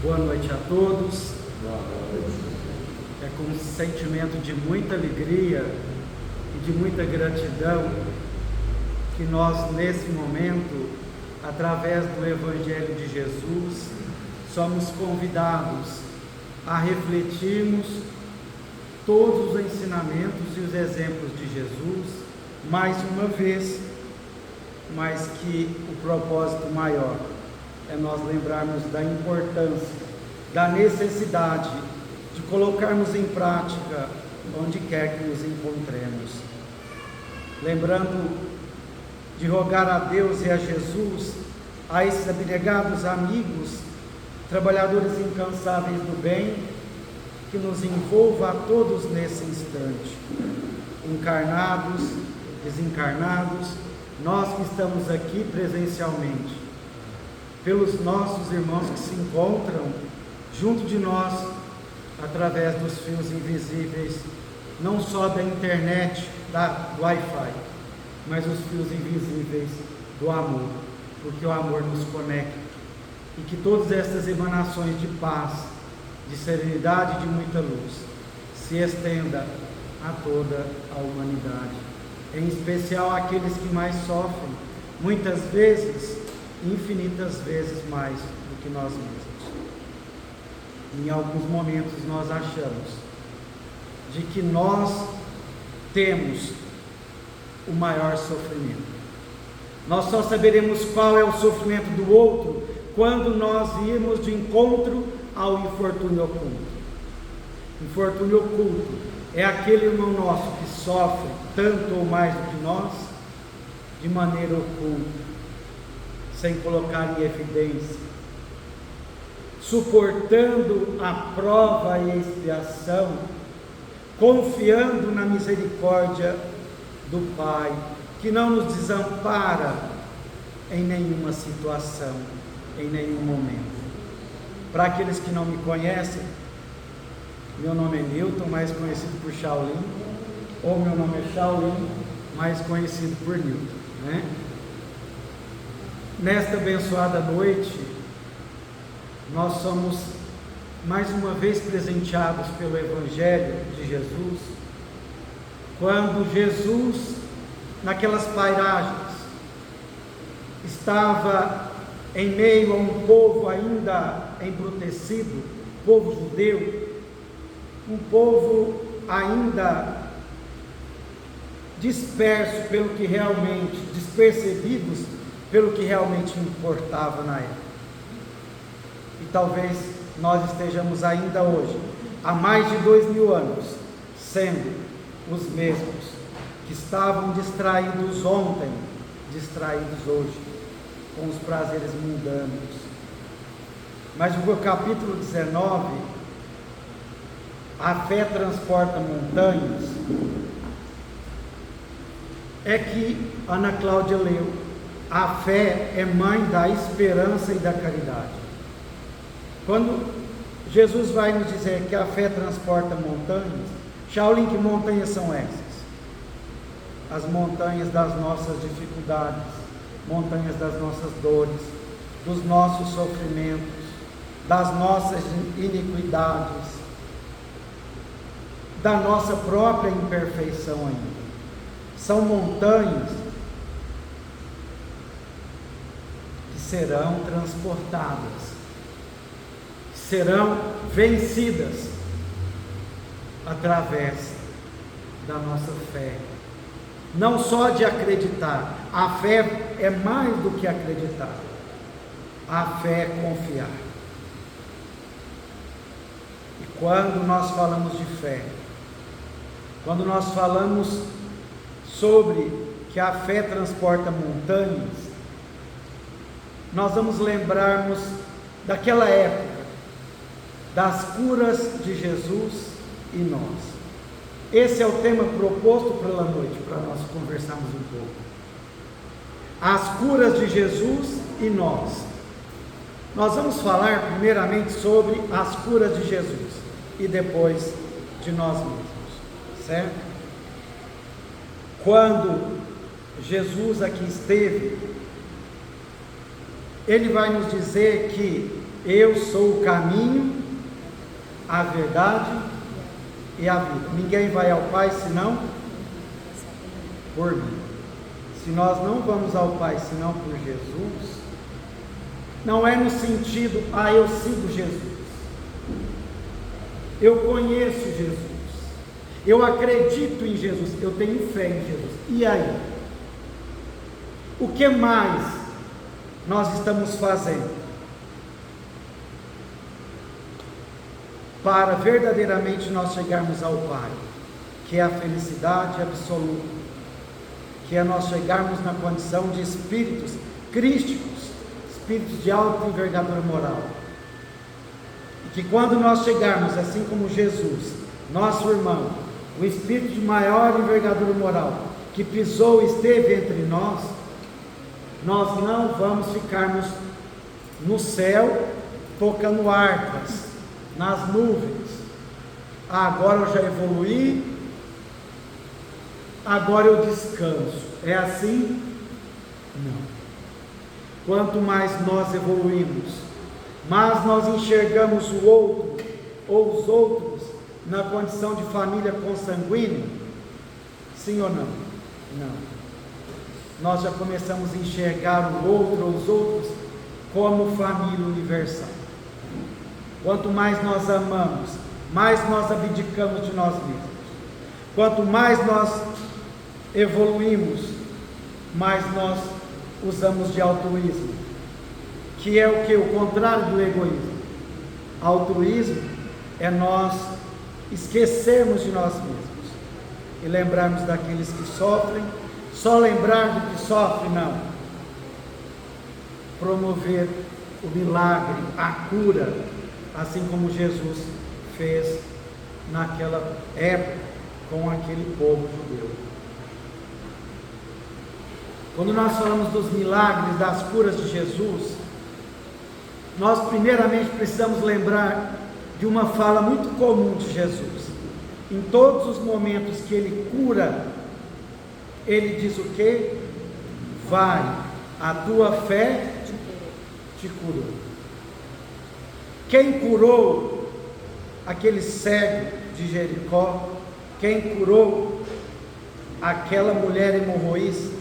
Boa noite a todos. Boa noite. É com um sentimento de muita alegria e de muita gratidão que nós, nesse momento, através do Evangelho de Jesus, somos convidados a refletirmos todos os ensinamentos e os exemplos de Jesus, mais uma vez, mas que o propósito maior é nós lembrarmos da importância, da necessidade de colocarmos em prática onde quer que nos encontremos. Lembrando de rogar a Deus e a Jesus, a esses abnegados amigos, trabalhadores incansáveis do bem, que nos envolva a todos nesse instante, encarnados, desencarnados, nós que estamos aqui presencialmente, pelos nossos irmãos que se encontram junto de nós, através dos fios invisíveis, não só da internet, do Wi-Fi, mas os fios invisíveis do amor, porque o amor nos conecta, e que todas essas emanações de paz, de serenidade e de muita luz se estenda a toda a humanidade, em especial aqueles que mais sofrem, muitas vezes, infinitas vezes mais do que nós mesmos. Em alguns momentos nós achamos de que nós temos o maior sofrimento. Nós só saberemos qual é o sofrimento do outro quando nós irmos de encontro ao infortúnio oculto. Infortúnio oculto é aquele irmão nosso que sofre tanto ou mais do que nós, de maneira oculta, sem colocar em evidência, suportando a prova e a expiação, confiando na misericórdia do Pai, que não nos desampara em nenhuma situação, em nenhum momento. Para aqueles que não me conhecem, meu nome é Newton, mais conhecido por Shaolin, ou meu nome é Shaolin, mais conhecido por Newton, né? Nesta abençoada noite, nós somos mais uma vez presenteados pelo Evangelho de Jesus, quando Jesus, naquelas pairagens, estava em meio a um povo ainda embrutecido, povo judeu, um povo ainda disperso pelo que realmente, despercebidos pelo que realmente importava na época. E talvez nós estejamos ainda hoje, há mais de 2000 anos, sendo os mesmos que estavam distraídos ontem, distraídos hoje, com os prazeres mundanos. Mas no capítulo 19, a fé transporta montanhas, é que Ana Cláudia leu. A fé é mãe da esperança e da caridade. Quando Jesus vai nos dizer que a fé transporta montanhas, Shaolin, que montanhas são essas? As montanhas das nossas dificuldades, montanhas das nossas dores, dos nossos sofrimentos, das nossas iniquidades, da nossa própria imperfeição ainda. São montanhas que serão transportadas, serão vencidas através da nossa fé. Não só de acreditar, a fé é mais do que acreditar, a fé é confiar. E quando nós falamos de fé, quando nós falamos sobre que a fé transporta montanhas, nós vamos lembrarmos daquela época, das curas de Jesus e nós. Esse é o tema proposto pela noite, para nós conversarmos um pouco. As curas de Jesus e nós. Nós vamos falar primeiramente sobre as curas de Jesus e depois de nós mesmos, certo? Quando Jesus aqui esteve, ele vai nos dizer que Eu sou o caminho, a verdade e a vida. Ninguém vai ao Pai senão por mim. Se nós não vamos ao Pai senão por Jesus, não é no sentido, eu sigo Jesus, eu conheço Jesus, eu acredito em Jesus, eu tenho fé em Jesus. E aí? O que mais nós estamos fazendo para verdadeiramente nós chegarmos ao Pai, que é a felicidade absoluta, que é nós chegarmos na condição de espíritos crísticos, espíritos de alta envergadura moral, e que quando nós chegarmos, assim como Jesus, nosso irmão, o espírito de maior envergadura moral, que pisou e esteve entre nós não vamos ficarmos no céu tocando harpas nas nuvens. Agora eu já evoluí, agora eu descanso. É assim? Não. Quanto mais nós evoluímos, mais nós enxergamos o outro ou os outros na condição de família consanguínea. Sim ou não? Não. Nós já começamos a enxergar o outro ou os outros como família universal. Quanto mais nós amamos, mais nós abdicamos de nós mesmos. Quanto mais nós evoluímos, mais nós usamos de altruísmo, que é o que? O contrário do egoísmo. Altruísmo é nós esquecermos de nós mesmos e lembrarmos daqueles que sofrem. Só lembrar do que sofre, não. Promover o milagre, a cura, assim como Jesus fez naquela época com aquele povo judeu. Quando nós falamos dos milagres, das curas de Jesus, nós primeiramente precisamos lembrar de uma fala muito comum de Jesus. Em todos os momentos que ele cura, ele diz o que? Vai, a tua fé te curou. Quem curou aquele cego de Jericó? Quem curou aquela mulher hemorroísta?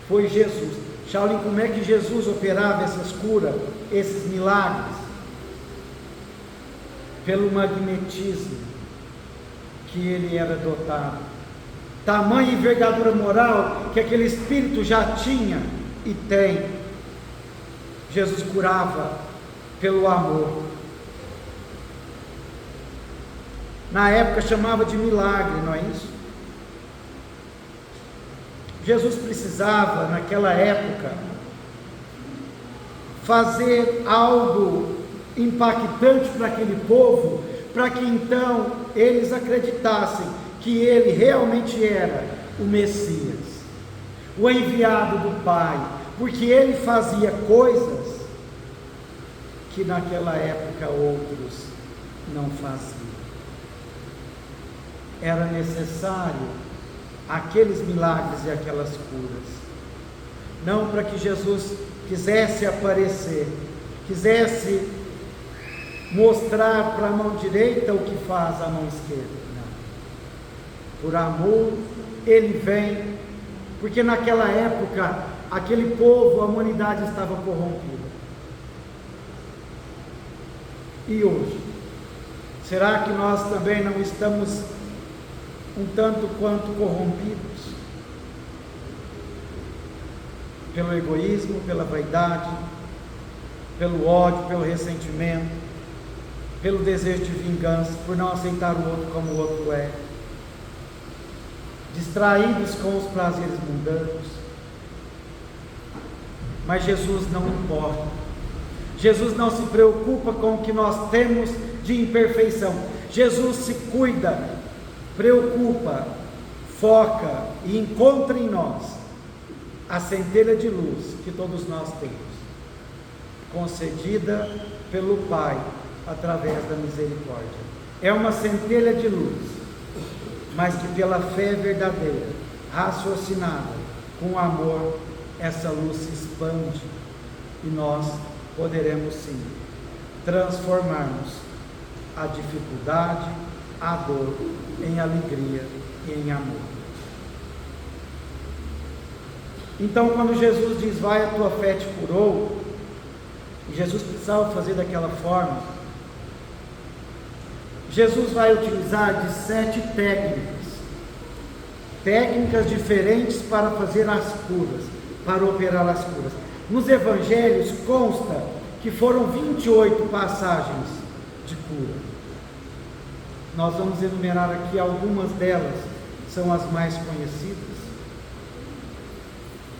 Foi Jesus. Shaolin, como é que Jesus operava essas curas, esses milagres? Pelo magnetismo que ele era dotado. Tamanha envergadura moral que aquele espírito já tinha e tem. Jesus curava pelo amor. Na época chamava de milagre, não é isso? Jesus precisava, naquela época, fazer algo impactante para aquele povo, para que então eles acreditassem que ele realmente era o Messias, o enviado do Pai, porque ele fazia coisas que naquela época outros não faziam. Era necessário aqueles milagres e aquelas curas, não para que Jesus quisesse aparecer, quisesse mostrar para a mão direita o que faz a mão esquerda. Por amor, ele vem, porque naquela época, aquele povo, a humanidade estava corrompida. E hoje? Será que nós também não estamos um tanto quanto corrompidos? Pelo egoísmo, pela vaidade, pelo ódio, pelo ressentimento, pelo desejo de vingança, por não aceitar o outro como o outro é. Distraídos com os prazeres mundanos. Mas Jesus não importa. Jesus não se preocupa com o que nós temos de imperfeição. Jesus se cuida, preocupa, foca e encontra em nós a centelha de luz que todos nós temos, concedida pelo Pai através da misericórdia. É uma centelha de luz, mas que pela fé verdadeira, raciocinada, com amor, essa luz se expande e nós poderemos sim transformarmos a dificuldade, a dor, em alegria e em amor. Então, quando Jesus diz, vai, a tua fé te curou, e Jesus precisava fazer daquela forma, Jesus vai utilizar de 7 técnicas diferentes para fazer as curas, para operar as curas. Nos evangelhos consta que foram 28 passagens de cura. Nós vamos enumerar aqui algumas delas, são as mais conhecidas.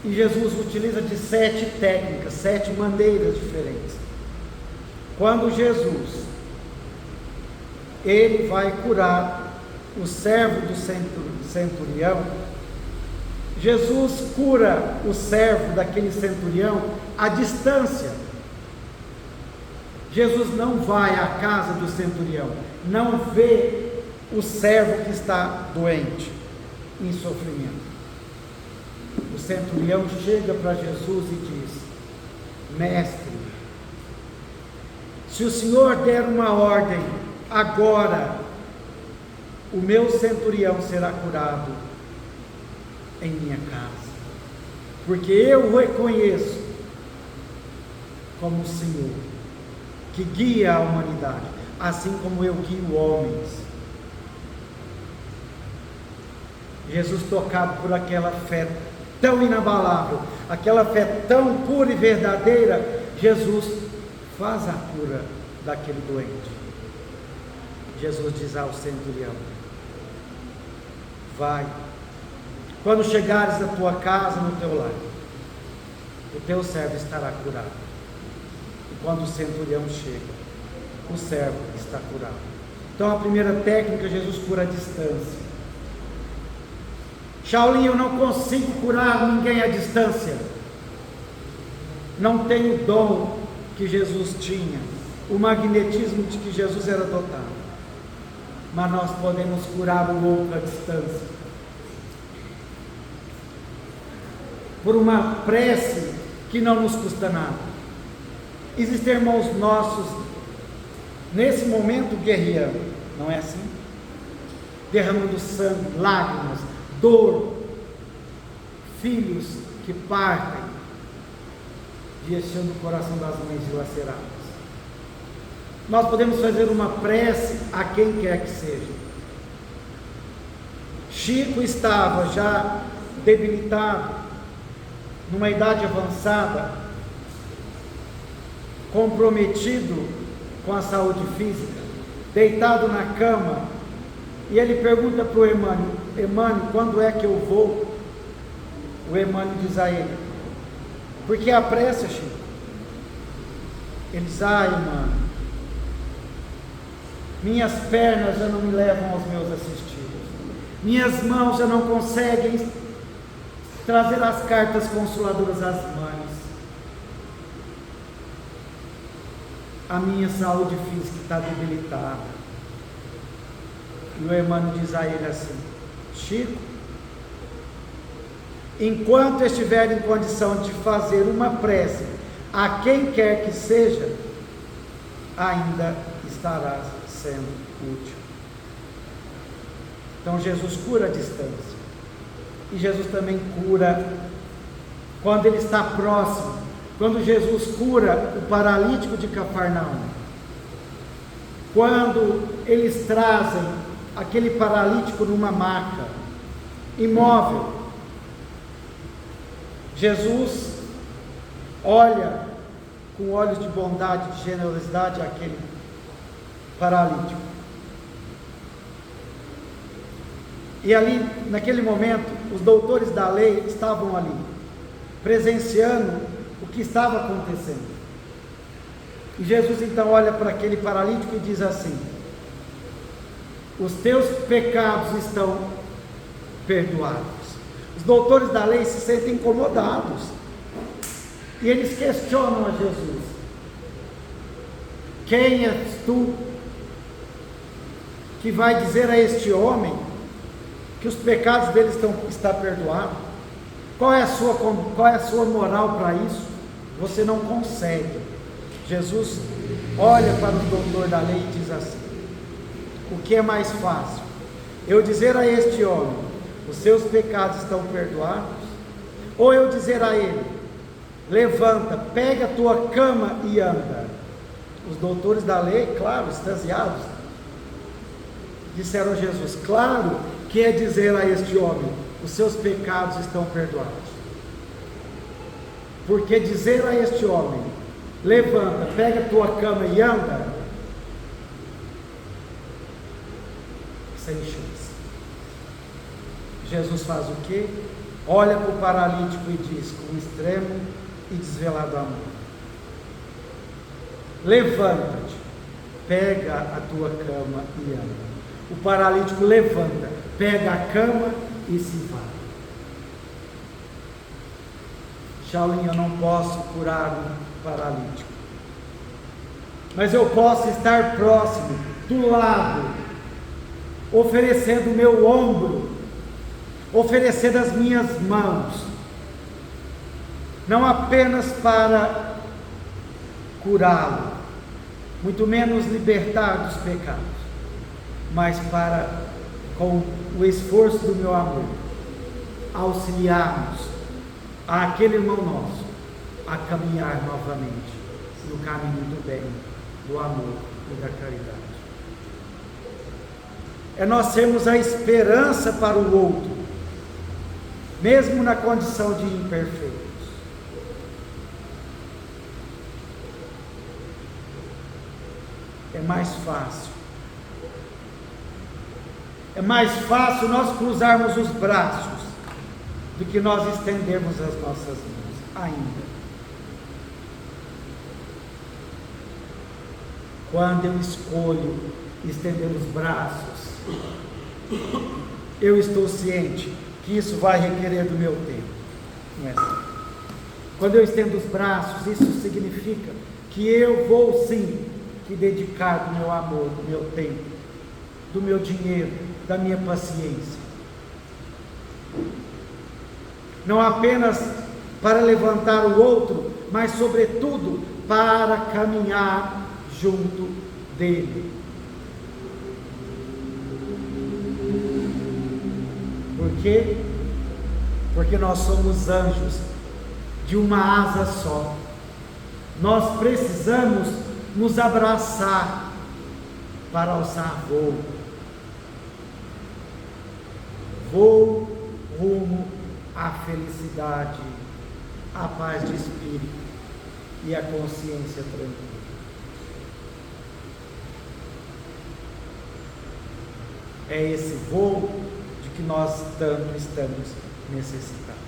E Jesus utiliza de 7 técnicas, 7 maneiras diferentes. Quando Jesus, ele vai curar o servo do centurião, Jesus cura o servo daquele centurião à distância. Jesus não vai à casa do centurião, não vê o servo que está doente, em sofrimento. O centurião chega para Jesus e diz: mestre, se o Senhor der uma ordem, agora o meu centurião será curado em minha casa, porque eu o reconheço como o Senhor, que guia a humanidade, assim como eu guio homens. Jesus, tocado por aquela fé tão inabalável, aquela fé tão pura e verdadeira, Jesus faz a cura daquele doente. Jesus diz ao centurião: vai, quando chegares à tua casa, no teu lar, o teu servo estará curado. E quando o centurião chega, o servo está curado. Então, a primeira técnica, Jesus cura a distância. Shaolin, eu não consigo curar ninguém à distância. Não tenho o dom que Jesus tinha, o magnetismo de que Jesus era dotado. Mas nós podemos curar o outro à distância, por uma prece que não nos custa nada. Existem irmãos nossos, nesse momento, guerreando, não é assim? Derramando sangue, lágrimas, dor, filhos que partem, deixando o coração das mães dilaceradas. Nós podemos fazer uma prece a quem quer que seja. Chico estava já debilitado, numa idade avançada, comprometido com a saúde física, deitado na cama, e ele pergunta para o Emmanuel: Emmanuel, quando é que eu vou? O Emmanuel diz a ele: porque a pressa, Chico? Ele diz: Emmanuel, minhas pernas já não me levam aos meus assistidos, minhas mãos já não conseguem trazer as cartas consoladoras às mães, a minha saúde física está debilitada. E o Emmanuel diz a ele assim: Chico, enquanto estiver em condição de fazer uma prece a quem quer que seja, ainda estarás sendo útil. Então Jesus cura a distância, e Jesus também cura quando ele está próximo. Quando Jesus cura o paralítico de Cafarnaum, quando eles trazem aquele paralítico numa maca, imóvel, Jesus olha com olhos de bondade, de generosidade aquele paralítico. E ali, naquele momento, os doutores da lei estavam ali, presenciando o que estava acontecendo. E Jesus então olha para aquele paralítico e diz assim: os teus pecados estão perdoados. Os doutores da lei se sentem incomodados, e eles questionam a Jesus: quem és tu que vai dizer a este homem que os pecados dele estão perdoados? Qual é a sua moral para isso? Você não consegue. Jesus olha para o doutor da lei e diz assim: o que é mais fácil? Eu dizer a este homem, os seus pecados estão perdoados? Ou eu dizer a ele, levanta, pega a tua cama e anda? Os doutores da lei, claro, extasiados, disseram a Jesus: claro que é dizer a este homem, os seus pecados estão perdoados. Porque dizer a este homem, levanta, pega a tua cama e anda, sem chance. Jesus faz o quê? Olha para o paralítico e diz, com extremo e desvelado amor: levanta-te, pega a tua cama e anda. O paralítico levanta, pega a cama e se vai. Shaolin, eu não posso curar um paralítico, mas eu posso estar próximo, do lado, oferecendo o meu ombro, oferecendo as minhas mãos, não apenas para curá-lo, muito menos libertar dos pecados, mas para, com o esforço do meu amor, auxiliarmos àquele irmão nosso a caminhar novamente no caminho do bem, do amor e da caridade. É nós sermos a esperança para o outro, mesmo na condição de imperfeitos. É mais fácil nós cruzarmos os braços do que nós estendermos as nossas mãos, ainda. Quando eu escolho estender os braços, eu estou ciente que isso vai requerer do meu tempo. Não é assim? Quando eu estendo os braços, isso significa que eu vou sim que dedicar do meu amor, do meu tempo, do meu dinheiro, da minha paciência. Não apenas para levantar o outro, mas sobretudo para caminhar junto dele. Por quê? Porque nós somos anjos de uma asa só. Nós precisamos nos abraçar para alçar voo. Voo rumo à felicidade, à paz de espírito e à consciência tranquila. É esse voo de que nós tanto estamos necessitados.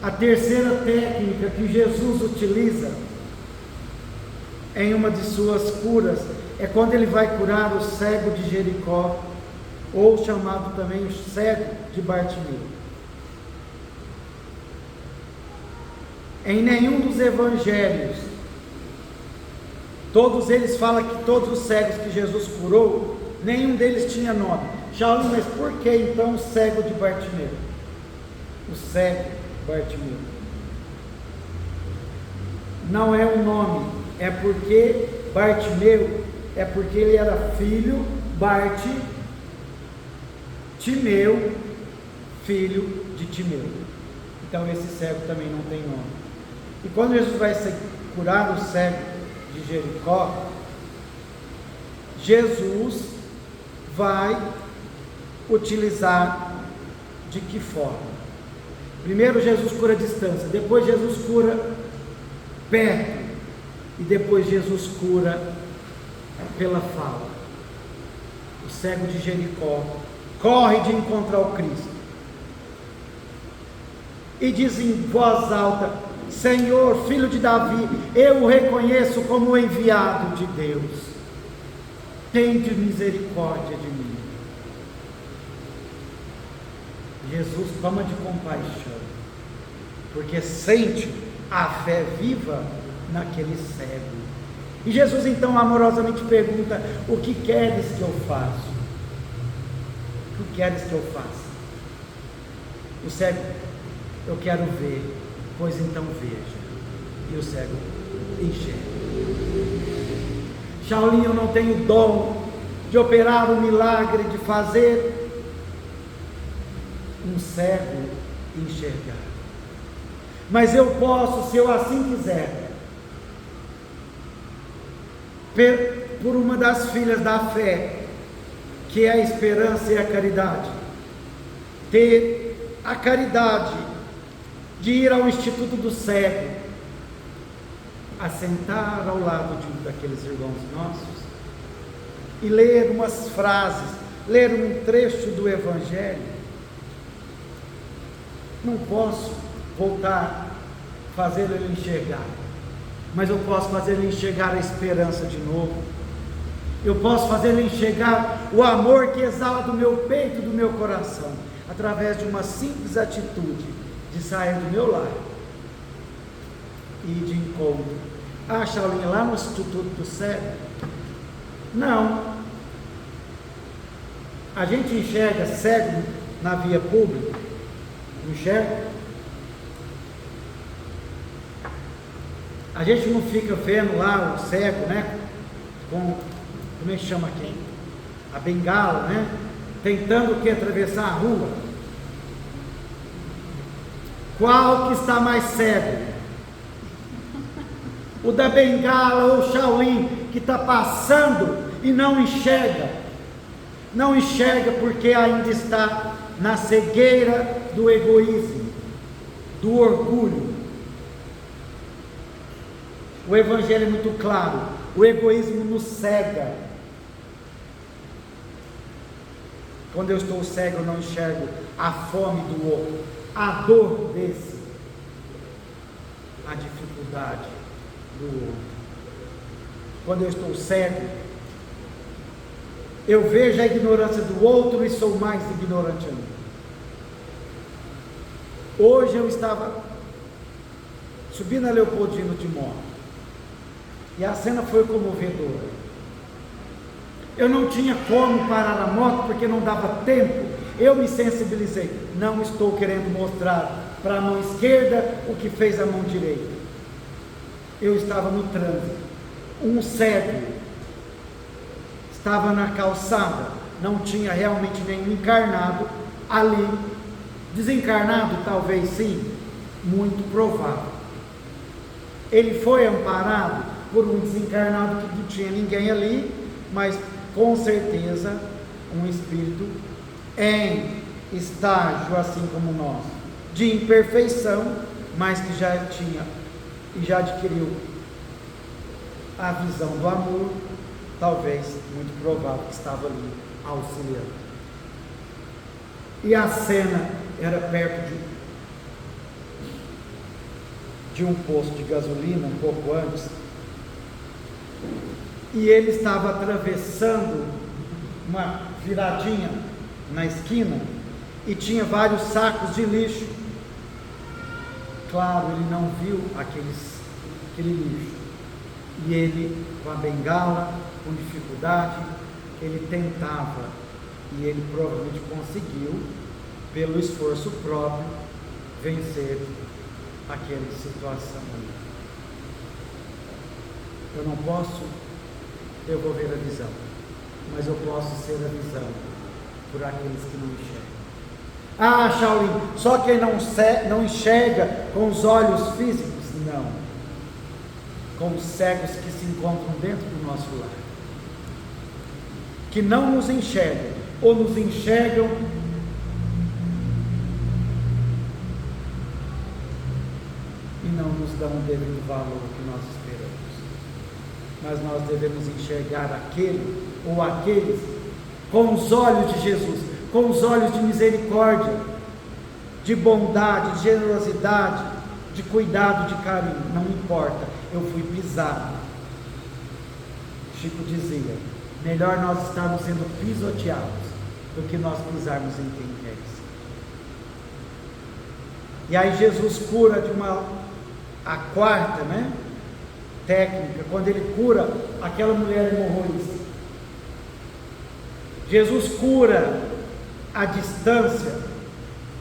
A terceira técnica que Jesus utiliza em uma de suas curas é quando ele vai curar o cego de Jericó, ou chamado também o cego de Bartimeu. Em nenhum dos evangelhos, todos eles falam que todos os cegos que Jesus curou, nenhum deles tinha nome. Shaolin, mas por que então o cego de Bartimeu? O cego Bartimeu não é um nome, é porque Bartimeu, é porque ele era filho, Timeu, filho de Timeu. Então esse cego também não tem nome. E quando Jesus vai curar o cego de Jericó, Jesus vai utilizar de que forma? Primeiro Jesus cura a distância, depois Jesus cura perto, e depois Jesus cura pela fala. O cego de Jericó corre de encontrar o Cristo e diz em voz alta: Senhor, filho de Davi, eu o reconheço como o enviado de Deus, tende misericórdia de mim. Jesus toma de compaixão, porque sente a fé viva naquele cego. E Jesus então amorosamente pergunta: o que queres que eu faça? O que queres que eu faça? O cego: eu quero ver. Pois então veja. E o cego enxerga. Shaolin, eu não tenho dom de operar um milagre, de fazer um cego enxergar. Mas eu posso, se eu assim quiser, por uma das filhas da fé, que é a esperança e a caridade, ter a caridade de ir ao Instituto do Cego, assentar ao lado daqueles irmãos nossos e ler umas frases, ler um trecho do Evangelho. Não posso voltar a fazer ele enxergar, mas eu posso fazer ele enxergar a esperança de novo. Eu posso fazer ele enxergar o amor que exala do meu peito, do meu coração, através de uma simples atitude de sair do meu lar e de encontro. Ah, Shaolin, lá no Instituto do Cego? Não. A gente enxerga cego na via pública? Enxerga? A gente não fica vendo lá o cego, né? Como é que chama aqui? A bengala, né? Tentando o que? Atravessar a rua. Qual que está mais cego? O da bengala ou o Shaolin que está passando e não enxerga? Não enxerga porque ainda está na cegueira do egoísmo, do orgulho. O Evangelho é muito claro: o egoísmo nos cega. Quando eu estou cego, eu não enxergo a fome do outro, a dor desse, a dificuldade do outro. Quando eu estou cego, eu vejo a ignorância do outro e sou mais ignorante ainda. Hoje eu estava subindo a Leopoldino de moto, e a cena foi comovedora. Eu não tinha como parar a moto, porque não dava tempo. Eu me sensibilizei. Não estou querendo mostrar para a mão esquerda o que fez a mão direita. Eu estava no trânsito. Um cego estava na calçada. Não tinha realmente nenhum encarnado ali. Desencarnado, talvez sim. Muito provável. Ele foi amparado por um desencarnado que não tinha ninguém ali, mas com certeza um espírito em estágio, assim como nós, de imperfeição, mas que já tinha e já adquiriu a visão do amor, talvez, muito provável, que estava ali auxiliando. E a cena era perto de um posto de gasolina, um pouco antes, e ele estava atravessando uma viradinha na esquina e tinha vários sacos de lixo. Claro, ele não viu aquele lixo, e ele, com a bengala, com dificuldade, ele tentava, e ele provavelmente conseguiu, pelo esforço próprio, vencer aquela situação ali. Eu não posso devolver a visão, mas eu posso ser a visão por aqueles que não enxergam. Ah, Shaolin, só quem não enxerga com os olhos físicos? Não, com os cegos que se encontram dentro do nosso lar, que não nos enxergam, ou nos enxergam e não nos dão o devido valor que nós esperamos. Mas nós devemos enxergar aquele ou aqueles com os olhos de Jesus, com os olhos de misericórdia, de bondade, de generosidade, de cuidado, de carinho. Não importa, eu fui pisado. Chico dizia: melhor nós estarmos sendo pisoteados do que nós pisarmos em quem quer. E aí Jesus cura a quarta, técnica, quando ele cura aquela mulher hemorroísta. Jesus cura à distância,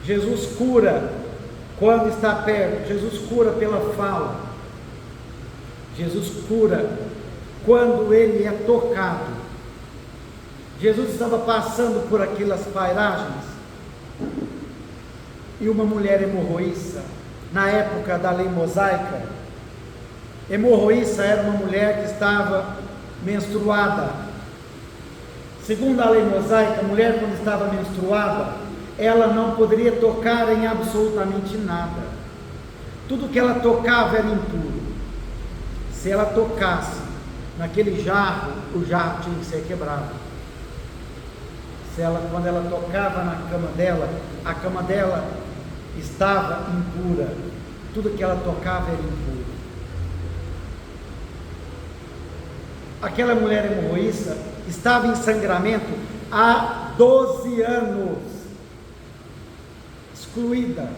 Jesus cura quando está perto, Jesus cura pela fala, Jesus cura quando ele é tocado. Jesus estava passando por aquelas pairagens e uma mulher hemorroíça, na época da lei mosaica, hemorroíça era uma mulher que estava menstruada. Segundo a lei mosaica, a mulher quando estava menstruada, ela não poderia tocar em absolutamente nada. Tudo que ela tocava era impuro. Se ela tocasse naquele jarro, o jarro tinha que ser quebrado. Quando ela tocava na cama dela, a cama dela estava impura. Tudo que ela tocava era impuro. Aquela mulher hemorroíça estava em sangramento há 12 anos, excluída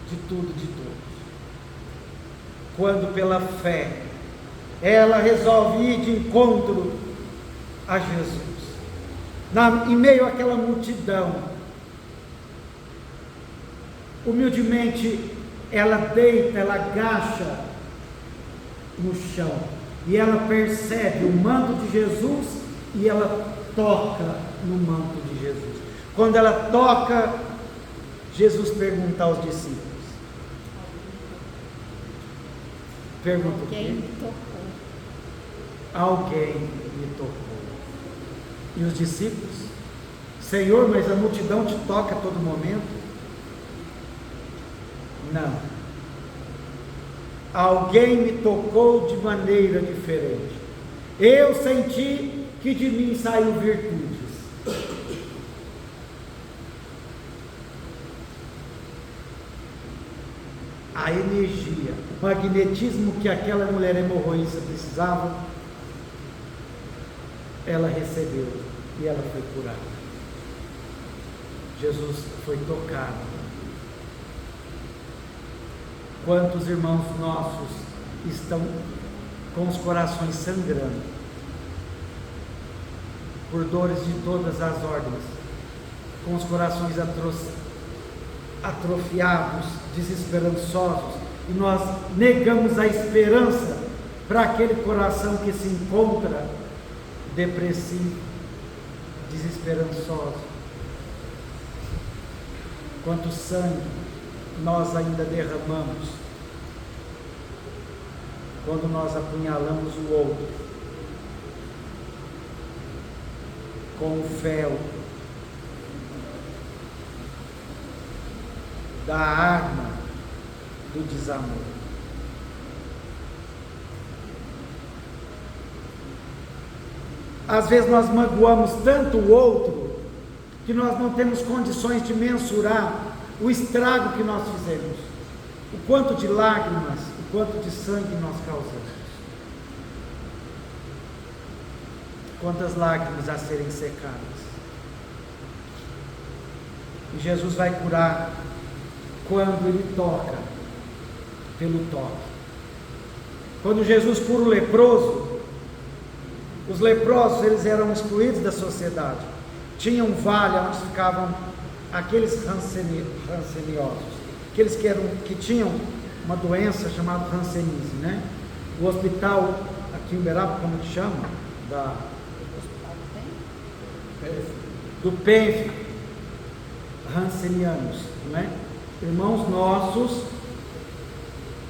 de tudo, de todos. Quando pela fé ela resolve ir de encontro a Jesus, em meio àquela multidão, humildemente ela deita, ela agacha no chão, e ela percebe o manto de Jesus, e ela toca no manto de Jesus. Quando ela toca, Jesus pergunta aos discípulos, pergunta o quê? Quem me tocou? Alguém me tocou. E os discípulos, Senhor, mas a multidão te toca a todo momento? Não. Alguém me tocou de maneira diferente. Eu senti que de mim saiu virtudes. A energia, o magnetismo que aquela mulher hemorroísta precisava, ela recebeu e ela foi curada. Jesus foi tocado. Quantos irmãos nossos estão com os corações sangrando por dores de todas as ordens, com os corações atrofiados, desesperançosos, e nós negamos a esperança para aquele coração que se encontra depressivo, desesperançoso. Quanto sangue nós ainda derramamos quando nós apunhalamos o outro com o fel da arma do desamor. Às vezes nós magoamos tanto o outro que nós não temos condições de mensurar o estrago que nós fizemos, o quanto de lágrimas, o quanto de sangue nós causamos, quantas lágrimas a serem secadas. E Jesus vai curar quando ele toca, pelo toque. Quando Jesus cura o leproso, os leprosos eles eram excluídos da sociedade. Tinha um vale onde ficavam aqueles ranceniosos, aqueles que tinham uma doença chamada rancenise, né? O hospital aqui em Uberaba, como que chama? Do PENF, rancenianos, né? Irmãos nossos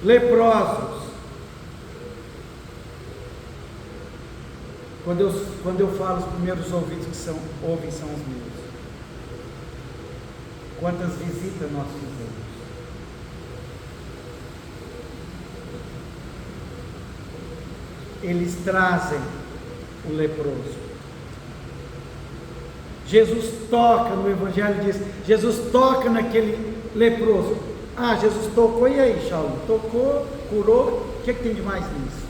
leprosos. Quando eu falo, os primeiros ouvidos que ouvem são os meus. Quantas visitas nós fizemos? Eles trazem o leproso. Jesus toca no Evangelho, diz, Jesus toca naquele leproso. Ah, Jesus tocou, e aí, Shaul? Tocou, curou, o que tem de mais nisso?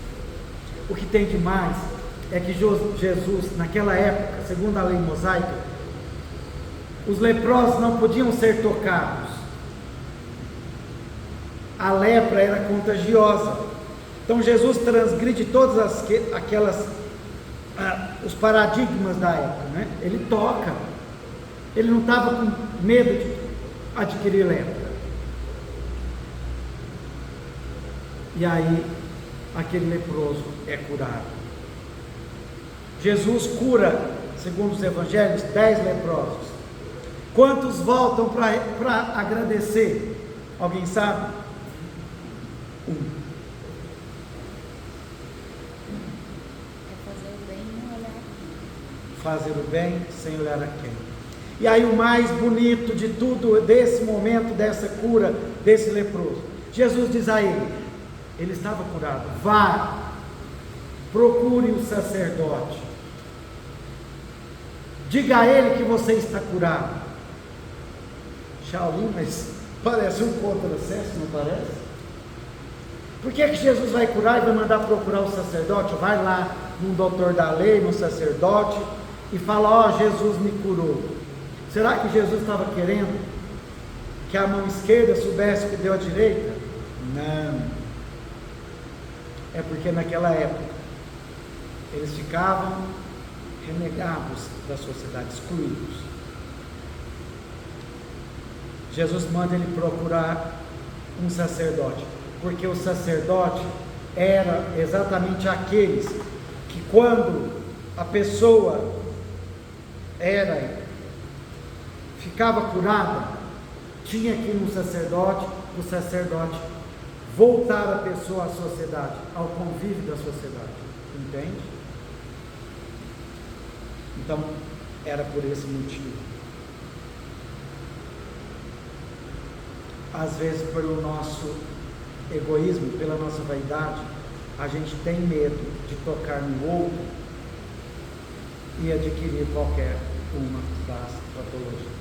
O que tem de mais é que Jesus, naquela época, segundo a lei mosaica, os leprosos não podiam ser tocados. A lepra era contagiosa. Então Jesus transgride todas os paradigmas da época, né? Ele toca. Ele não estava com medo de adquirir lepra. E aí aquele leproso é curado. Jesus cura, segundo os evangelhos, 10 leprosos. Quantos voltam para agradecer? Alguém sabe? Um. Fazer o bem sem olhar a quem. E aí o mais bonito de tudo, desse momento, dessa cura, desse leproso, Jesus diz a ele estava curado: vá, procure o sacerdote, diga a ele que você está curado. Shaolin, mas parece um contrassenso, não parece? Por que Jesus vai curar e vai mandar procurar o sacerdote? Vai lá num doutor da lei, num sacerdote, e fala: ó, Jesus me curou. Será que Jesus estava querendo que a mão esquerda soubesse o que deu a direita? Não. É porque naquela época eles ficavam renegados da sociedade, excluídos. Jesus manda ele procurar um sacerdote, porque o sacerdote era exatamente aqueles que, quando a pessoa ficava curada, tinha que ir no sacerdote, o sacerdote voltar a pessoa à sociedade, ao convívio da sociedade, entende? Então, era por esse motivo. Às vezes, pelo nosso egoísmo, pela nossa vaidade, a gente tem medo de tocar no outro e adquirir qualquer uma das patologias.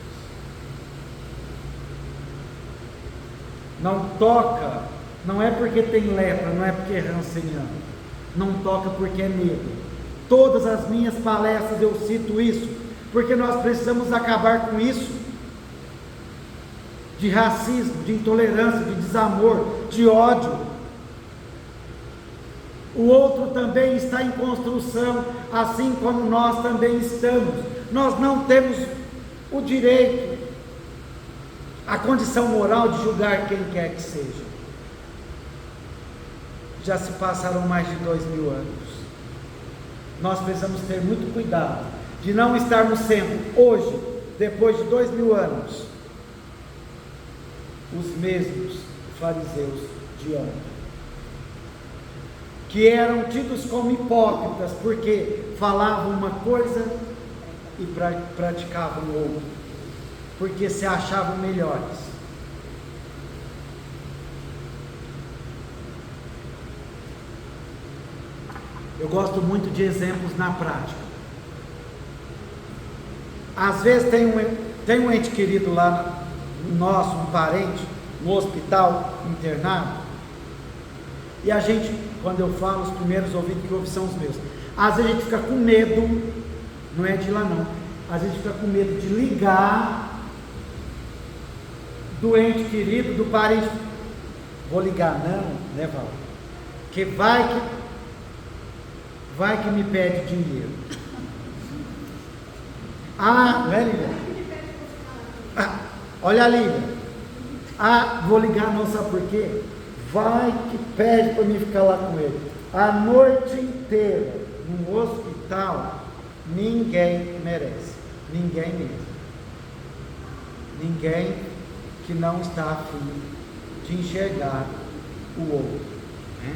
Não toca, não é porque tem lepra, não é porque é ranceniano, não toca porque é medo. Todas as minhas palestras eu cito isso, porque nós precisamos acabar com isso, de racismo, de intolerância, de desamor, de ódio. O outro também está em construção, assim como nós também estamos. Nós não temos o direito, a condição moral de julgar quem quer que seja. Já se passaram mais de 2000 anos. Nós precisamos ter muito cuidado de não estarmos sendo, hoje, depois de 2000 anos, os mesmos fariseus de ontem, que eram tidos como hipócritas, porque falavam uma coisa e praticavam outra, porque se achavam melhores. Eu gosto muito de exemplos na prática. Às vezes tem um ente querido lá nosso, um parente, no hospital, internado, e a gente, quando eu falo, os primeiros ouvidos que ouvem são os meus. Às vezes a gente fica com medo, não é de ir lá não, às vezes a gente fica com medo de ligar do ente querido, do parente. Vou ligar não, né, Val? Porque vai que me pede dinheiro. Ah, não é, Lívia? Ah, olha a Lívia. Ah, vou ligar não, sabe por quê? Vai que pede para mim ficar lá com ele. A noite inteira, no hospital, ninguém merece. Ninguém mesmo. Ninguém que não está a fim de enxergar o outro, né?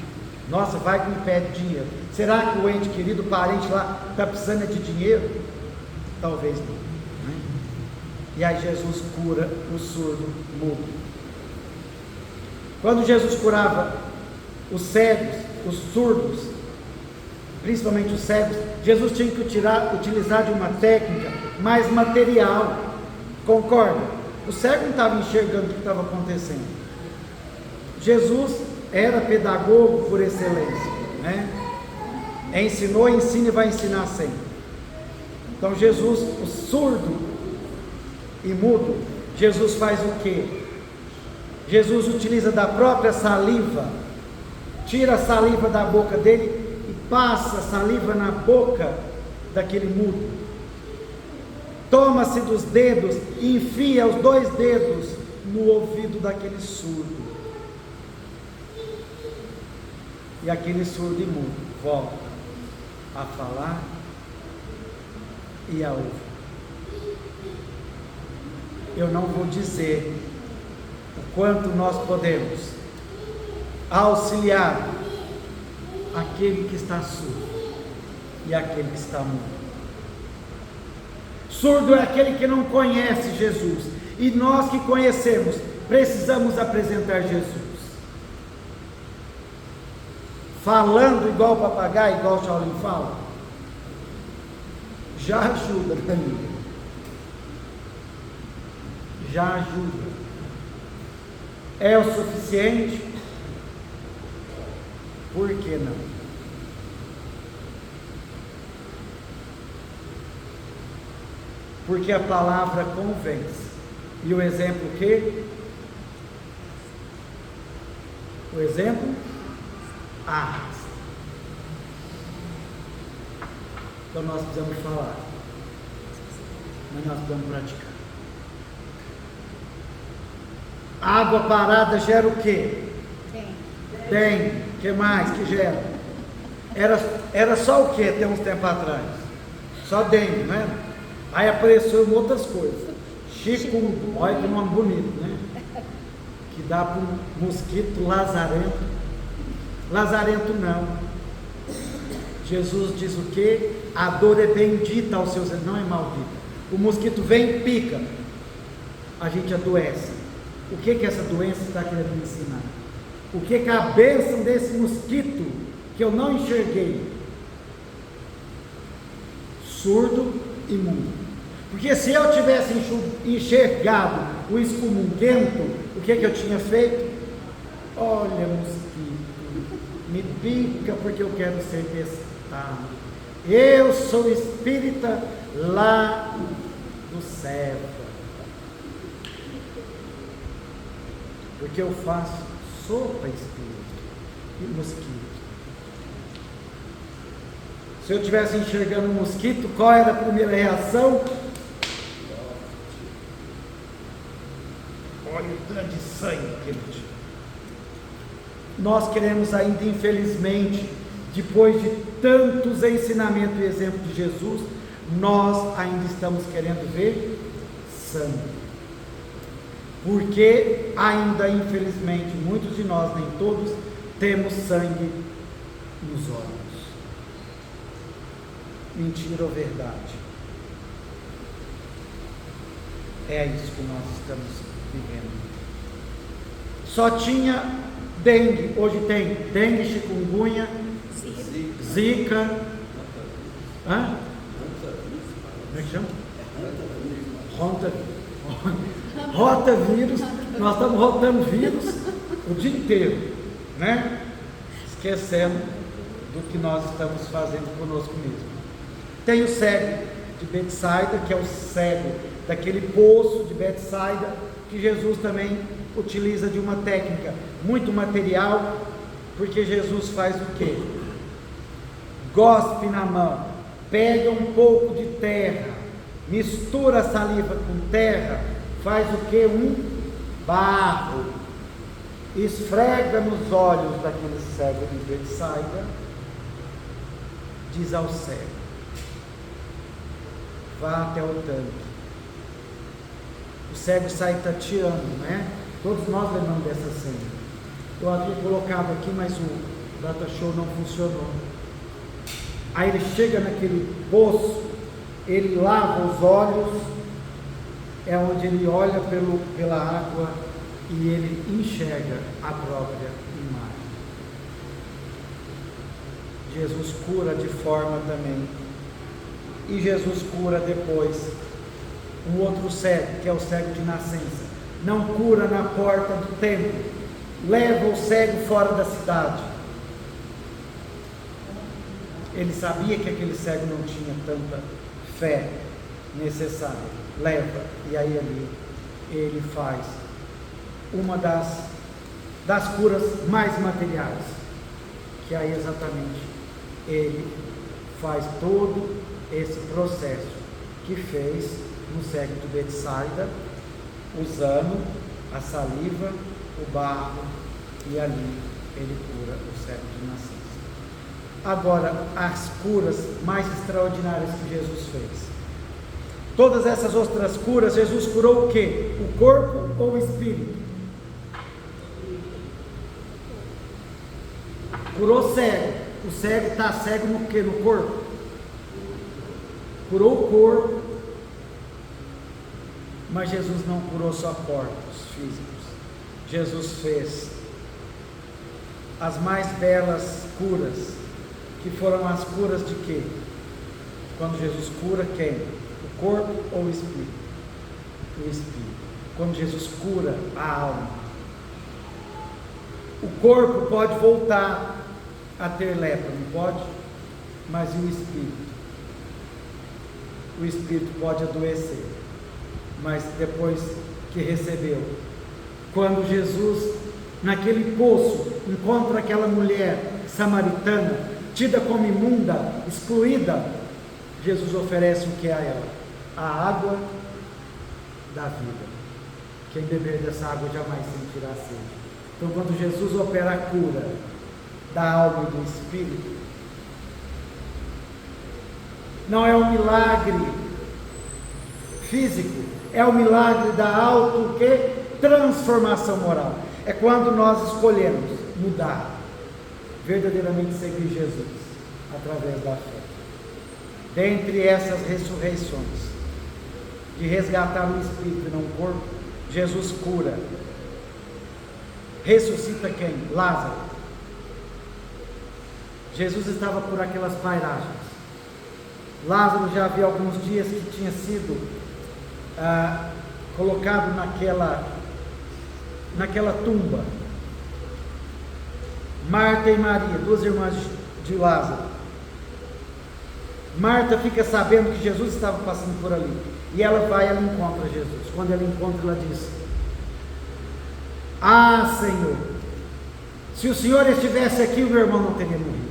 Nossa, vai que me pede dinheiro. Será que o ente querido, o parente lá, está precisando de dinheiro? Talvez não, né? E aí Jesus cura o surdo mudo. Quando Jesus curava os cegos, os surdos, principalmente os cegos, Jesus tinha que utilizar de uma técnica mais material. Concorda? O cego não estava enxergando o que estava acontecendo. Jesus era pedagogo por excelência, né? Ensinou, ensina e vai ensinar sempre. Então Jesus, o surdo e mudo, Jesus faz o quê? Jesus utiliza da própria saliva, tira a saliva da boca dele e passa a saliva na boca daquele mudo. Toma-se dos dedos e enfia os 2 dedos no ouvido daquele surdo. E aquele surdo e mudo volta a falar e a ouvir. Eu não vou dizer o quanto nós podemos auxiliar aquele que está surdo e aquele que está mudo. Surdo é aquele que não conhece Jesus, e nós que conhecemos precisamos apresentar Jesus. Falando igual o papagaio, igual o Shaolin fala, já ajuda, Danilo. Já ajuda. É o suficiente? Por que não? Porque a palavra convence. E o exemplo o quê? O exemplo? Arrasta. Então nós precisamos falar, mas nós precisamos praticar. Água parada gera o quê? Dengue. O que mais que gera? Era só o que até uns tempos atrás? Só dengue, não é? Aí apareceu outras coisas. Chikungunya, olha que nome bonito, né? Que dá para um mosquito lazarento. Lazarento não. Jesus diz o que? A dor é bendita aos seus, não é maldita. O mosquito vem e pica, a gente adoece. O que essa doença está querendo me ensinar? O que a bênção desse mosquito que eu não enxerguei? Surdo e mudo. Porque se eu tivesse enxergado o excomunguento, o que eu tinha feito? Olha, mosquito, me pica porque eu quero ser testado. Eu sou espírita lá do céu, porque eu faço sopa espírito e mosquito. Se eu estivesse enxergando um mosquito, qual era a primeira reação? Olha o tanto de sangue que ele tinha. Nós queremos ainda, infelizmente, depois de tantos ensinamentos e exemplos de Jesus, nós ainda estamos querendo ver sangue. Porque ainda, infelizmente, muitos de nós, nem todos, temos sangue nos olhos. Mentira ou verdade? É isso que nós estamos vivendo. Só tinha dengue, hoje tem dengue, chikungunya, zika, como é que chama? Rotavírus. Nós estamos rotando vírus o dia inteiro, né? Esquecendo do que nós estamos fazendo conosco mesmo. Tem o cego de Betsaida, que é o cego daquele poço de Betsaida, que Jesus também utiliza de uma técnica muito material, porque Jesus faz o quê? Gospe na mão, pega um pouco de terra, mistura a saliva com terra, faz o quê? Um barro, esfrega nos olhos daquele cego de Betsaida, diz ao cego: vá até o tanque. O cego sai tateando, né? Todos nós lembramos dessa cena. Eu havia colocado aqui, mas o data show não funcionou. Aí ele chega naquele poço, ele lava os olhos, é onde ele olha pela água e ele enxerga a própria imagem. Jesus cura de forma também. E Jesus cura depois um outro cego, que é o cego de nascença. Não cura na porta do templo, leva o cego fora da cidade. Ele sabia que aquele cego não tinha tanta fé necessária. Leva, e aí ali ele faz uma das curas mais materiais, que aí exatamente ele faz todo esse processo que fez no cego de Betsaida, usando a saliva, o barro, e ali ele cura o cego de nascença. agora as curas mais extraordinárias que Jesus fez. Todas essas outras curas, Jesus curou o quê? O corpo ou o espírito? Curou cego. O cego está cego no quê? No corpo. Curou o corpo. Mas Jesus não curou só corpos físicos. Jesus fez as mais belas curas, que foram as curas de quê? Quando Jesus cura quem? O corpo ou o espírito? O espírito. Quando Jesus cura a alma. O corpo pode voltar a ter lepra, não pode? Mas e o espírito? O espírito pode adoecer, mas depois que recebeu. Quando Jesus, naquele poço, encontra aquela mulher samaritana, tida como imunda, excluída, Jesus oferece o que a ela? A água da vida. Quem beber dessa água jamais sentirá sede. Então, quando Jesus opera a cura da alma e do espírito, não é um milagre físico, é o milagre da transformação moral. É quando nós escolhemos mudar, verdadeiramente seguir Jesus, através da fé. Dentre essas ressurreições, de resgatar o espírito e não o corpo, Jesus cura, ressuscita quem? Lázaro. Jesus estava por aquelas pairagens. Lázaro já havia alguns dias que tinha sido colocado naquela tumba. Marta e Maria, duas irmãs de Lázaro. Marta fica sabendo que Jesus estava passando por ali, e ela encontra Jesus. Quando ela encontra, ela diz: ah, Senhor, se o Senhor estivesse aqui, o meu irmão não teria morrido.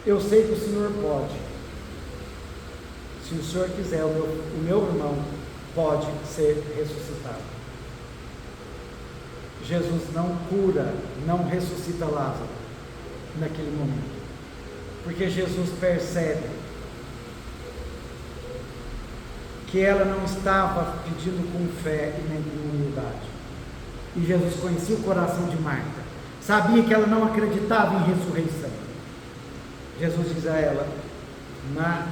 Eu sei que o Senhor pode. Se o Senhor quiser, o meu irmão pode ser ressuscitado. Jesus não cura, não ressuscita Lázaro naquele momento, porque Jesus percebe que ela não estava pedindo com fé e nem com humildade. E Jesus conhecia o coração de Marta, sabia que ela não acreditava em ressurreição. Jesus diz a ela: Marta,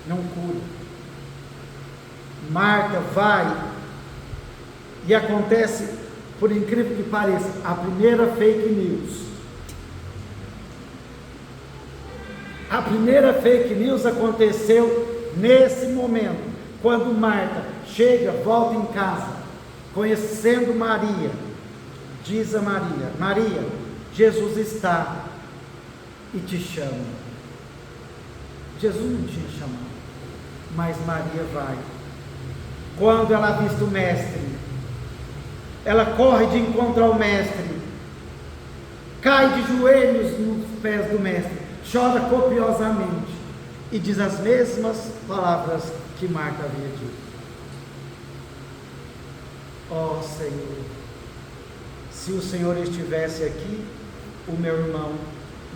não cura. Marta vai, e acontece, por incrível que pareça, a primeira fake news. A primeira fake news aconteceu nesse momento, quando Marta chega, volta em casa, conhecendo Maria, diz a Maria: Maria, Jesus está e te chama. Jesus não tinha chamado, mas Maria vai. Quando ela avista o mestre, ela corre de encontro ao mestre, cai de joelhos nos pés do mestre, chora copiosamente e diz as mesmas palavras que Marta havia dito: ó Senhor, se o Senhor estivesse aqui, o meu irmão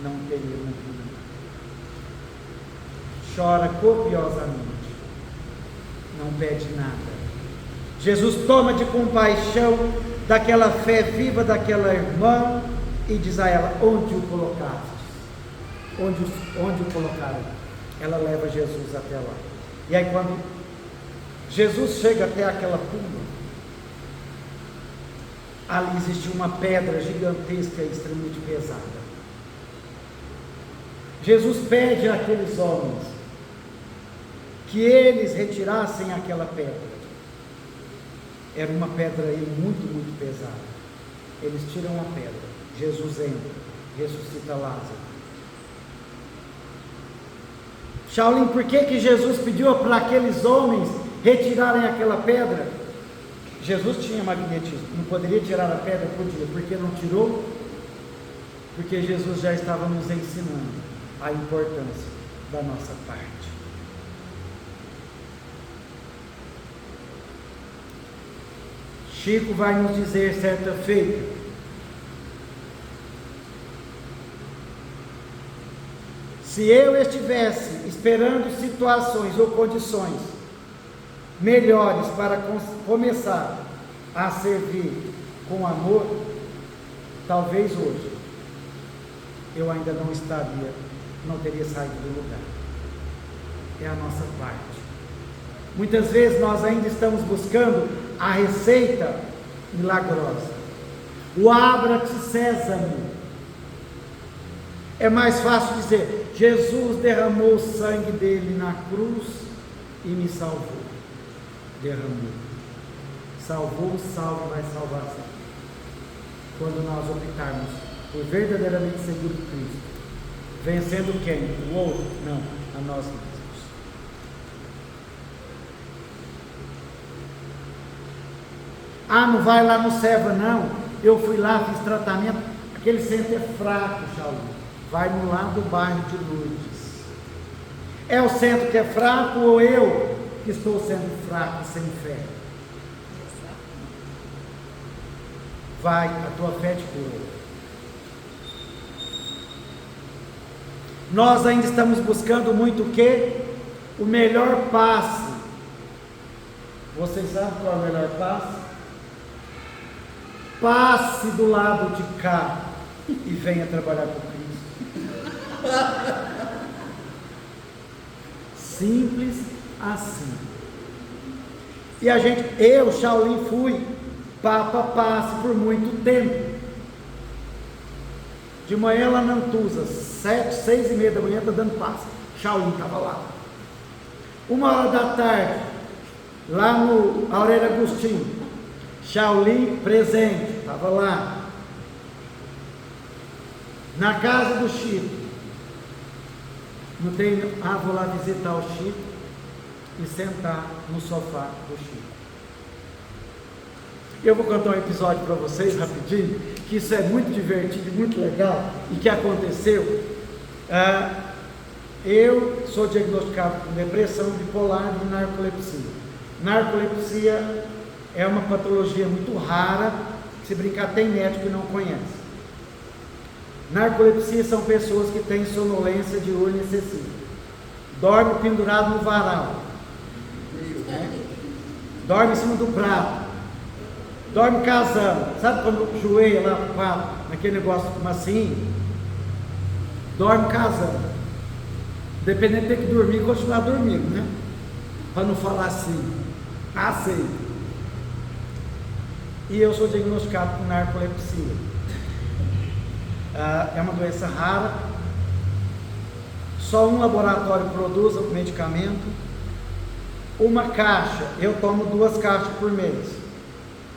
não teria morrido. Chora copiosamente, não pede nada. Jesus toma de compaixão daquela fé viva daquela irmã e diz a ela: onde o colocaste? Onde o colocaram? Ela leva Jesus até lá. E aí, quando Jesus chega até aquela tumba, ali existia uma pedra gigantesca e extremamente pesada. Jesus pede àqueles homens que eles retirassem aquela pedra. Era uma pedra aí muito, muito pesada. Eles tiram a pedra. Jesus entra, ressuscita Lázaro. Shaolin, por que Jesus pediu para aqueles homens retirarem aquela pedra? Jesus tinha magnetismo, não poderia tirar a pedra? Podia. Por que não tirou? Porque Jesus já estava nos ensinando a importância da nossa parte. Chico vai nos dizer certa feita Se eu estivesse esperando situações ou condições melhores para começar a servir com amor, talvez hoje eu ainda não teria saído do lugar. É a nossa parte. Muitas vezes nós ainda estamos buscando a receita milagrosa, o abra-te sésamo. É mais fácil dizer: Jesus derramou o sangue dele na cruz e me salvou. Derramou, salvou, salve, vai salvar sempre. Quando nós optarmos por verdadeiramente seguir Cristo, vencendo quem? O outro? Não, a nós mesmos. Ah, não vai lá no Seva não, eu fui lá, fiz tratamento, aquele centro é fraco, Shaolin. Vai no lá do bairro de Lourdes. É o centro que é fraco ou eu que estou sendo fraco e sem fé? Vai, a tua fé te curou. Nós ainda estamos buscando muito o quê? O melhor passe. Vocês sabem qual é o melhor passe? Passe do lado de cá e venha trabalhar com Cristo. Simples assim. E eu, Shaolin, fui Papa Passe por muito tempo. De manhã lá na Antusa, 6:30 da manhã, está dando passe. Shaolin estava lá. 1h da tarde, lá no Aurélio Agostinho, Shaolin presente, estava lá. Na casa do Chico, não tem, vou lá visitar o Chico e sentar no sofá do Chico. Eu vou contar um episódio para vocês rapidinho, que isso é muito divertido, muito legal, e que aconteceu. Eu sou diagnosticado com depressão bipolar e narcolepsia. Narcolepsia é uma patologia muito rara, se brincar tem médico que não conhece. Narcolepsia são pessoas que têm sonolência diurna excessiva, dorme pendurado no varal, dorme em cima do prato, dorme casando, sabe quando joelha lá naquele negócio assim, dorme casando, dependendo tem que dormir e continuar dormindo, né? Para não falar assim, sei. E eu sou diagnosticado com narcolepsia. É uma doença rara, só um laboratório produz o medicamento, uma caixa, eu tomo 2 caixas por mês,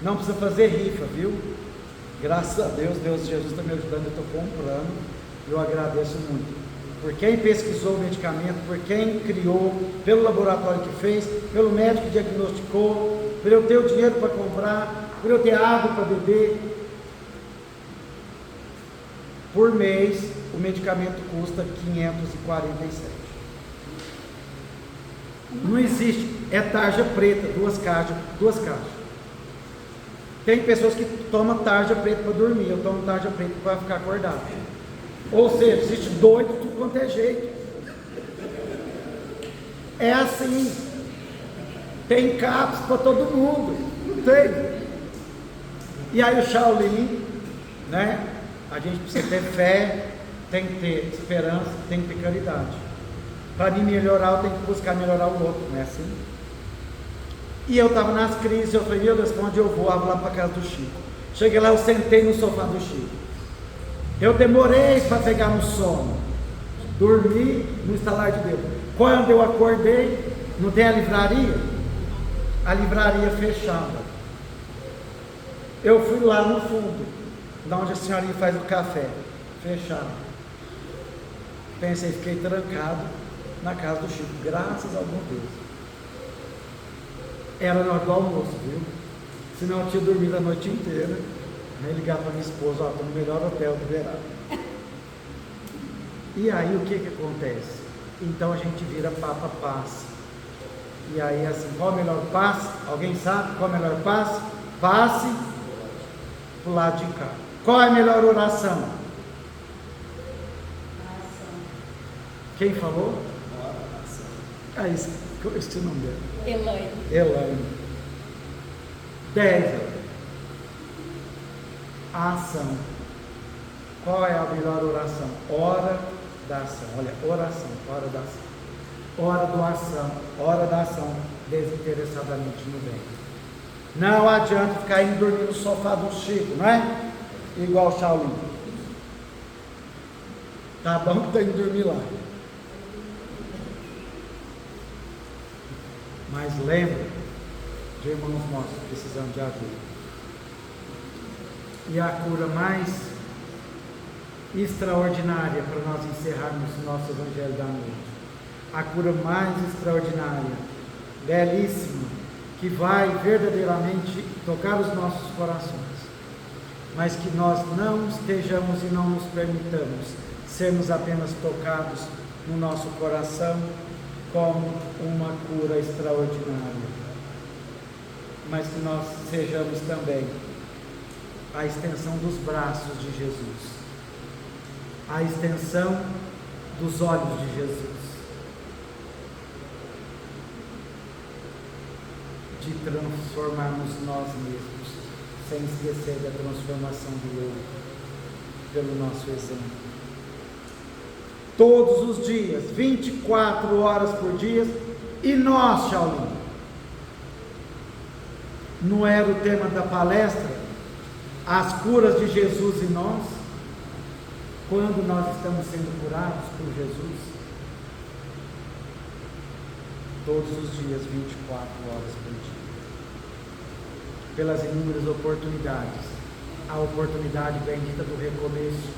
não precisa fazer rifa, viu? Graças a Deus, Jesus está me ajudando, eu estou comprando, eu agradeço muito, por quem pesquisou o medicamento, por quem criou, pelo laboratório que fez, pelo médico que diagnosticou, por eu ter o dinheiro para comprar, por eu ter água para beber. Por mês, o medicamento custa 547. Não existe, é tarja preta, 2 caixas. Tem pessoas que tomam tarja preta para dormir, eu tomo tarja preta para ficar acordado. Ou seja, existe doido de tudo quanto é jeito. É assim. Tem CAPS para todo mundo, não tem? E aí o Shaolin, né? A gente precisa ter fé, tem que ter esperança, tem que ter caridade. Para mim melhorar, eu tenho que buscar melhorar o outro, não é assim? E eu estava nas crises, eu falei, meu Deus, para onde eu vou? Eu vou lá para a casa do Chico. Cheguei lá, eu sentei no sofá do Chico. Eu demorei para pegar no sono. Dormi no estalar de Deus. Quando eu acordei, não tem a livraria? A livraria fechada. Eu fui lá no fundo, da onde a senhorinha faz o café, fechado. Pensei, fiquei trancado na casa do Chico, graças ao bom Deus. Era na hora do almoço, viu? Senão eu tinha dormido a noite inteira. Aí ligava para minha esposa, estou no melhor hotel do verão. E aí o que acontece? Então a gente vira Papa Passe. E aí assim, qual é o melhor passe? Alguém sabe qual é o melhor passe? Passe para o lado de cá. Qual é a melhor oração? Quem falou? Ah, esse é o nome dela. Elaine. 10. A ação. Qual é a melhor oração? Hora da ação. Olha, oração, hora da ação. Hora da ação, desinteressadamente no bem. Não adianta ficar indo dormir no sofá do Chico, não é? Igual o Shaolin. Tá bom que está indo dormir lá. Mas lembre de irmãos nossos precisando de ajuda. E a cura mais extraordinária para nós encerrarmos o nosso Evangelho da noite. A cura mais extraordinária, belíssima, que vai verdadeiramente tocar os nossos corações, mas que nós não estejamos e não nos permitamos sermos apenas tocados no nosso coração como uma cura extraordinária, mas que nós sejamos também a extensão dos braços de Jesus, a extensão dos olhos de Jesus, de transformarmos nós mesmos, sem esquecer da transformação do outro, pelo nosso exemplo. Todos os dias, 24 horas por dia, e nós, Shaolin, não era o tema da palestra, as curas de Jesus em nós, quando nós estamos sendo curados por Jesus? Todos os dias, 24 horas por dia, pelas inúmeras oportunidades, a oportunidade bendita do recomeço,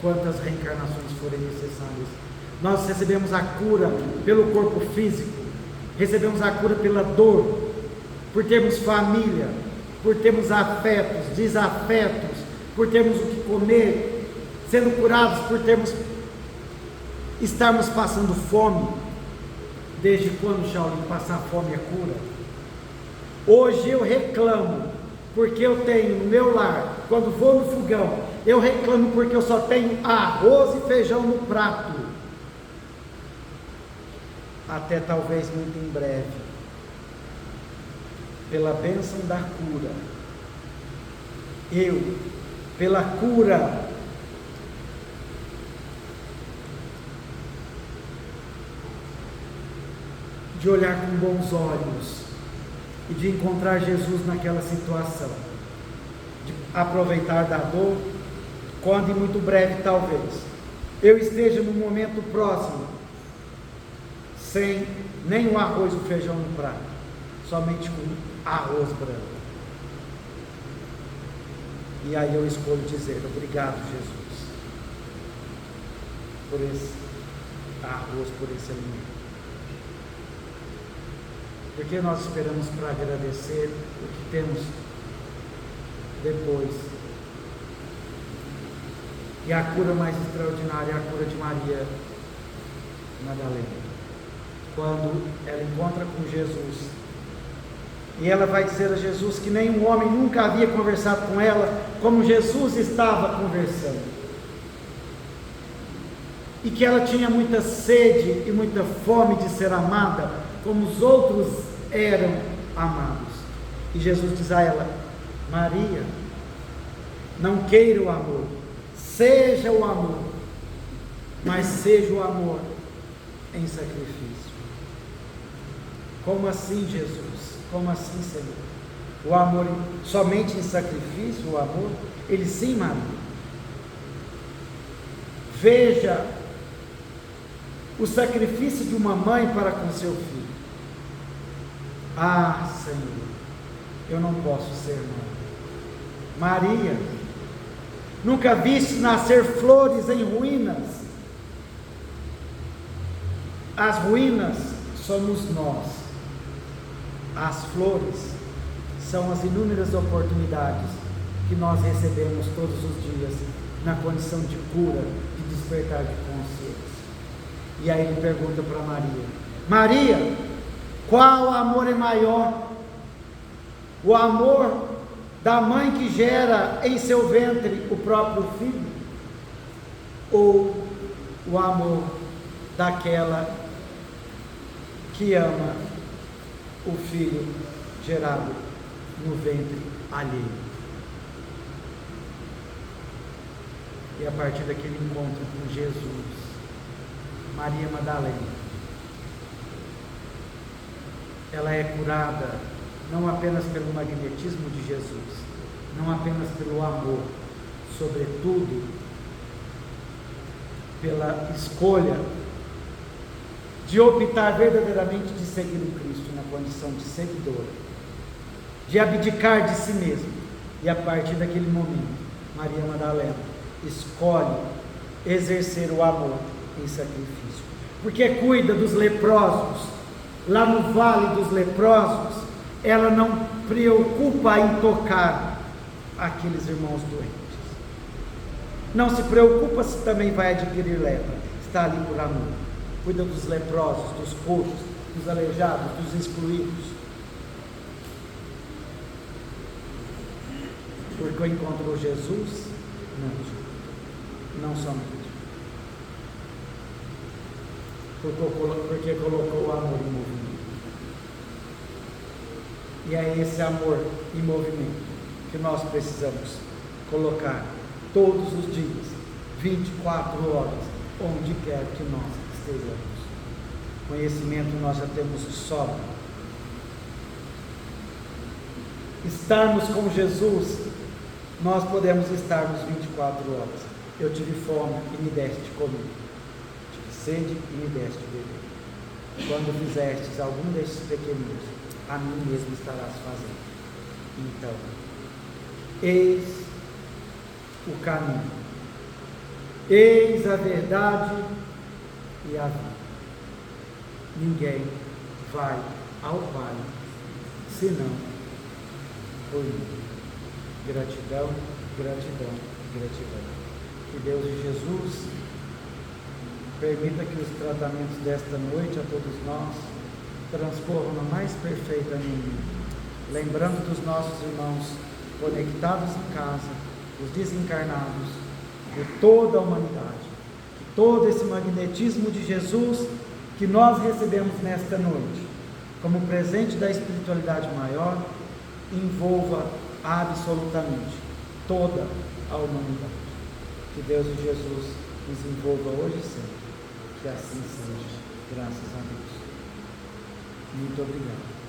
quantas reencarnações forem necessárias. Nós recebemos a cura pelo corpo físico, recebemos a cura pela dor, por termos família, por termos afetos, desafetos, por termos o que comer, sendo curados por estarmos passando fome. Desde quando, Shaolin, passar fome é cura? Hoje eu reclamo porque eu tenho no meu lar, quando vou no fogão, eu reclamo porque eu só tenho arroz e feijão no prato. Até talvez muito em breve, pela bênção da cura, pela cura de olhar com bons olhos e de encontrar Jesus naquela situação, de aproveitar da dor, quando em muito breve talvez eu esteja no momento próximo sem nem o arroz e o feijão no prato, somente com arroz branco. E aí eu escolho dizer: obrigado, Jesus, por esse arroz, por esse alimento. Porque nós esperamos para agradecer o que temos depois. E a cura mais extraordinária é a cura de Maria Madalena, quando ela encontra com Jesus, e ela vai dizer a Jesus que nenhum homem nunca havia conversado com ela como Jesus estava conversando, e que ela tinha muita sede e muita fome de ser amada como os outros eram amados. E Jesus diz a ela: Maria, não queira o amor, seja o amor, mas seja o amor em sacrifício. Como assim, Jesus? Como assim, Senhor? O amor somente em sacrifício? O amor? Ele sim, Maria. Veja o sacrifício de uma mãe para com seu filho. Ah, Senhor, eu não posso ser mãe. Maria, nunca viste nascer flores em ruínas? As ruínas somos nós. As flores são as inúmeras oportunidades que nós recebemos todos os dias na condição de cura, de despertar de consciência. E aí ele pergunta para Maria: Maria, qual amor é maior? O amor da mãe que gera em seu ventre o próprio filho? Ou o amor daquela que ama o filho gerado no ventre alheio. E a partir daquele encontro com Jesus, Maria Madalena, ela é curada não apenas pelo magnetismo de Jesus, não apenas pelo amor, sobretudo pela escolha de optar verdadeiramente de seguir o Cristo na condição de seguidora, de abdicar de si mesmo. E a partir daquele momento, Maria Madalena escolhe exercer o amor em sacrifício, porque cuida dos leprosos. Lá no vale dos leprosos, ela não preocupa em tocar aqueles irmãos doentes, não se preocupa se também vai adquirir lepra, está ali por amor. Cuida dos leprosos, dos coxos, dos aleijados, dos excluídos, porque encontrou Jesus? Não somente, porque colocou o amor em movimento. E é esse amor em movimento que nós precisamos colocar todos os dias, 24 horas, onde quer que nós estejamos. Conhecimento nós já temos de sobra. Estarmos com Jesus, nós podemos estarmos 24 horas. Eu tive fome e me deste comer, tive sede e me deste beber. Quando fizestes algum destes pequeninos, a mim mesmo estarás fazendo. Então, eis o caminho, eis a verdade e a vida. Ninguém vai ao Pai senão por mim. Gratidão, gratidão, gratidão. Que Deus e Jesus permita que os tratamentos desta noite a todos nós transcorram na mais perfeita harmonia, lembrando dos nossos irmãos conectados em casa, os desencarnados, de toda a humanidade, que todo esse magnetismo de Jesus que nós recebemos nesta noite, como presente da espiritualidade maior, envolva absolutamente toda a humanidade. Que Deus e Jesus nos envolva hoje e sempre. Que assim seja. Graças a Deus. Muito obrigado.